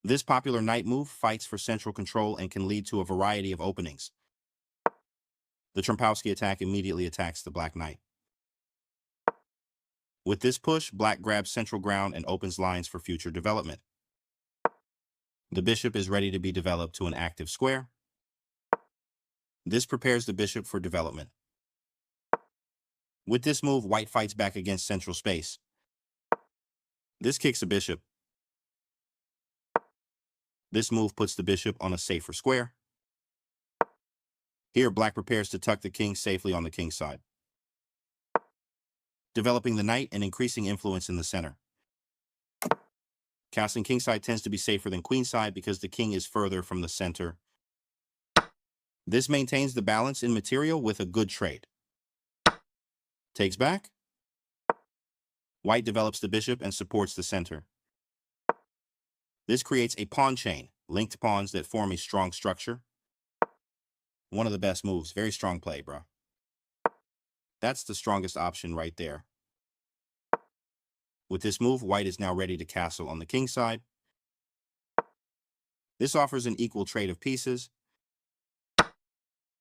This popular knight move fights for central control and can lead to a variety of openings. The Trompowsky attack immediately attacks the black knight. With this push, black grabs central ground and opens lines for future development. The bishop is ready to be developed to an active square. This prepares the bishop for development. With this move, white fights back against central space. This kicks a bishop. This move puts the bishop on a safer square. Here, black prepares to tuck the king safely on the king's side, developing the knight and increasing influence in the center. Castling kingside tends to be safer than queenside because the king is further from the center. This maintains the balance in material with a good trade. Takes back. White develops the bishop and supports the center. This creates a pawn chain, linked pawns that form a strong structure. One of the best moves. Very strong play, bro. That's the strongest option right there. With this move, white is now ready to castle on the king side. This offers an equal trade of pieces.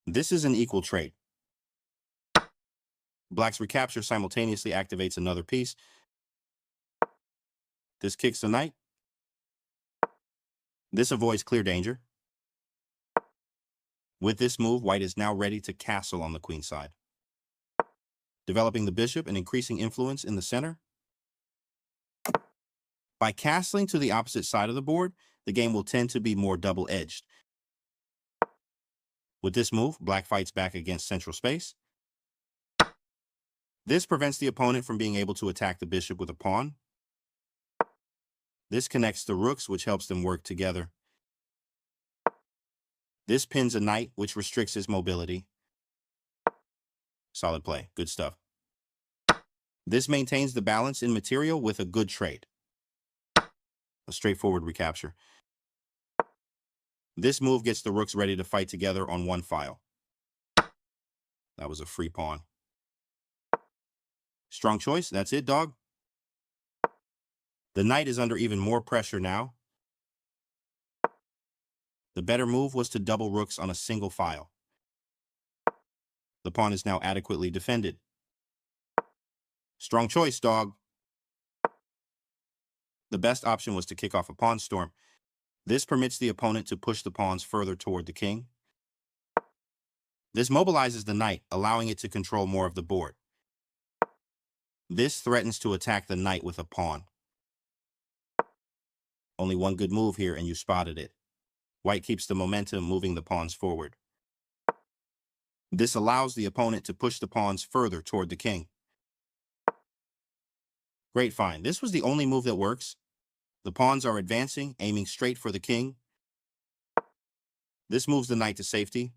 This is an equal trade. Black's recapture simultaneously activates another piece. This kicks the knight. This avoids clear danger. With this move, white is now ready to castle on the queen side, developing the bishop and increasing influence in the center. By castling to the opposite side of the board, the game will tend to be more double-edged. With this move, black fights back against central space. This prevents the opponent from being able to attack the bishop with a pawn. This connects the rooks, which helps them work together. This pins a knight, which restricts his mobility. Solid play. Good stuff. This maintains the balance in material with a good trade. A straightforward recapture. This move gets the rooks ready to fight together on one file. That was a free pawn. Strong choice. That's it, dog. The knight is under even more pressure now. The better move was to double rooks on a single file. The pawn is now adequately defended. Strong choice, dog. The best option was to kick off a pawn storm. This permits the opponent to push the pawns further toward the king. This mobilizes the knight, allowing it to control more of the board. This threatens to attack the knight with a pawn. Only one good move here, and you spotted it. White keeps the momentum, moving the pawns forward. This allows the opponent to push the pawns further toward the king. Great find. This was the only move that works. The pawns are advancing, aiming straight for the king. This moves the knight to safety.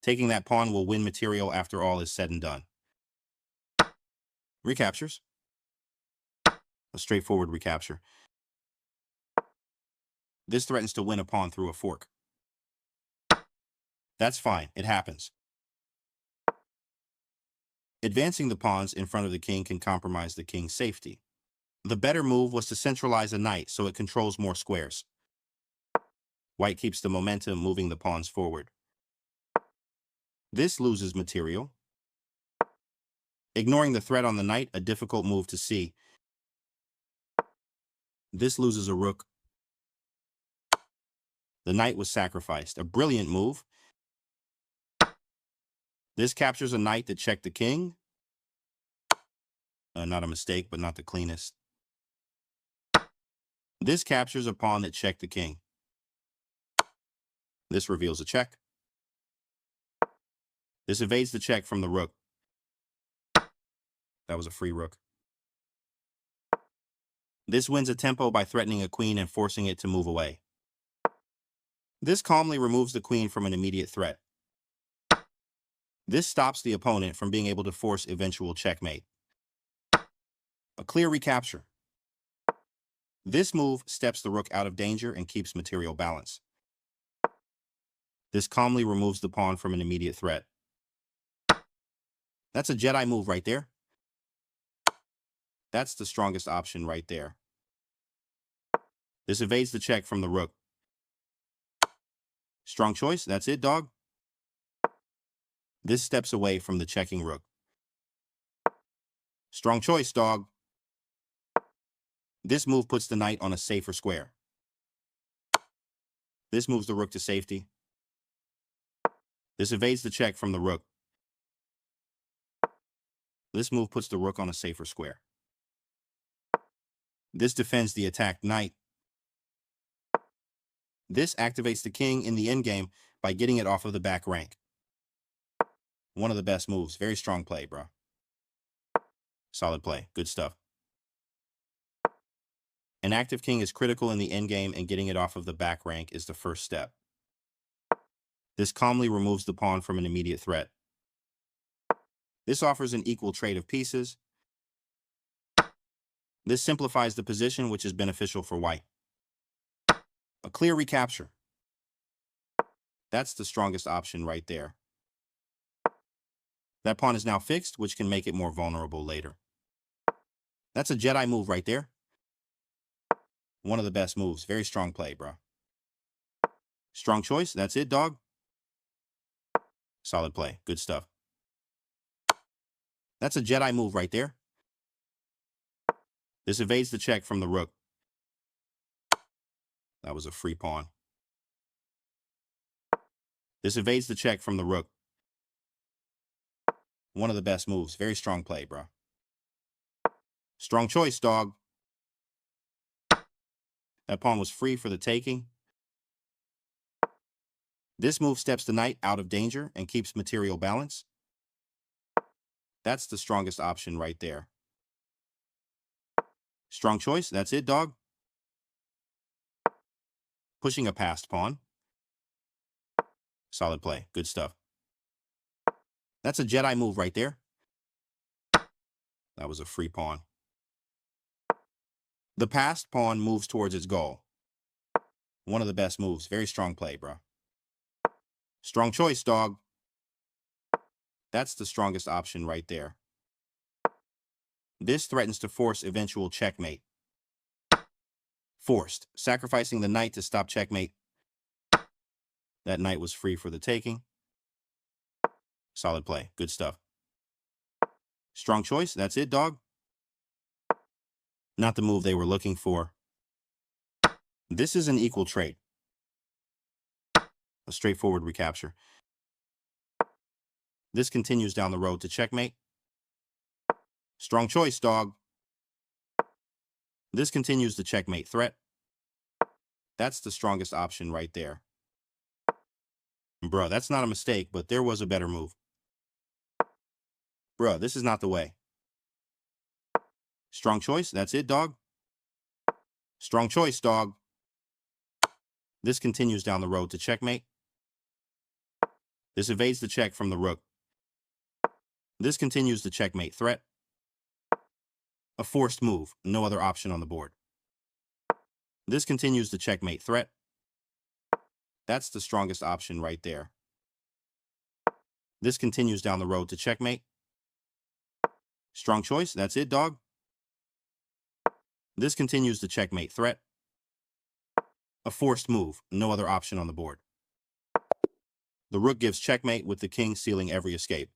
Taking that pawn will win material after all is said and done. Recaptures. A straightforward recapture. This threatens to win a pawn through a fork. That's fine. It happens. Advancing the pawns in front of the king can compromise the king's safety. The better move was to centralize a knight so it controls more squares. White keeps the momentum, moving the pawns forward. This loses material. Ignoring the threat on the knight, a difficult move to see. This loses a rook. The knight was sacrificed. A brilliant move. This captures a knight that checked the king. Not a mistake, but not the cleanest. This captures a pawn that checked the king. This reveals a check. This evades the check from the rook. That was a free rook. This wins a tempo by threatening a queen and forcing it to move away. This calmly removes the queen from an immediate threat. This stops the opponent from being able to force eventual checkmate. A clear recapture. This move steps the rook out of danger and keeps material balance. This calmly removes the pawn from an immediate threat. That's a Jedi move right there. That's the strongest option right there. This evades the check from the rook. Strong choice. That's it, dog. This steps away from the checking rook. Strong choice, dog. This move puts the knight on a safer square. This moves the rook to safety. This evades the check from the rook. This move puts the rook on a safer square. This defends the attacked knight. This activates the king in the endgame by getting it off of the back rank. One of the best moves. Very strong play, bro. Solid play. Good stuff. An active king is critical in the endgame, and getting it off of the back rank is the first step. This calmly removes the pawn from an immediate threat. This offers an equal trade of pieces. This simplifies the position, which is beneficial for white. A clear recapture. That's the strongest option right there. That pawn is now fixed, which can make it more vulnerable later. That's a Jedi move right there. One of the best moves. Very strong play, bro. Strong choice. That's it, dog. Solid play. Good stuff. That's a Jedi move right there. This evades the check from the rook. That was a free pawn. This evades the check from the rook. One of the best moves. Very strong play, bro. Strong choice, dog. That pawn was free for the taking. This move steps the knight out of danger and keeps material balance. That's the strongest option right there. Strong choice. That's it, dog. Pushing a passed pawn. Solid play. Good stuff. That's a Jedi move right there. That was a free pawn. The passed pawn moves towards its goal. One of the best moves. Very strong play, bro. Strong choice, dog. That's the strongest option right there. This threatens to force eventual checkmate. Forced, sacrificing the knight to stop checkmate. That knight was free for the taking. Solid play. Good stuff. Strong choice. That's it, dog. Not the move they were looking for. This is an equal trade. A straightforward recapture. This continues down the road to checkmate. Strong choice, dog. This continues the checkmate threat. That's the strongest option right there. Bruh, that's not a mistake, but there was a better move. Bruh, this is not the way. Strong choice. That's it, dog. Strong choice, dog. This continues down the road to checkmate. This evades the check from the rook. This continues the checkmate threat. A forced move. No other option on the board. This continues the checkmate threat. That's the strongest option right there. This continues down the road to checkmate. Strong choice. That's it, dog. This continues the checkmate threat. A forced move. No other option on the board. The rook gives checkmate with the king sealing every escape.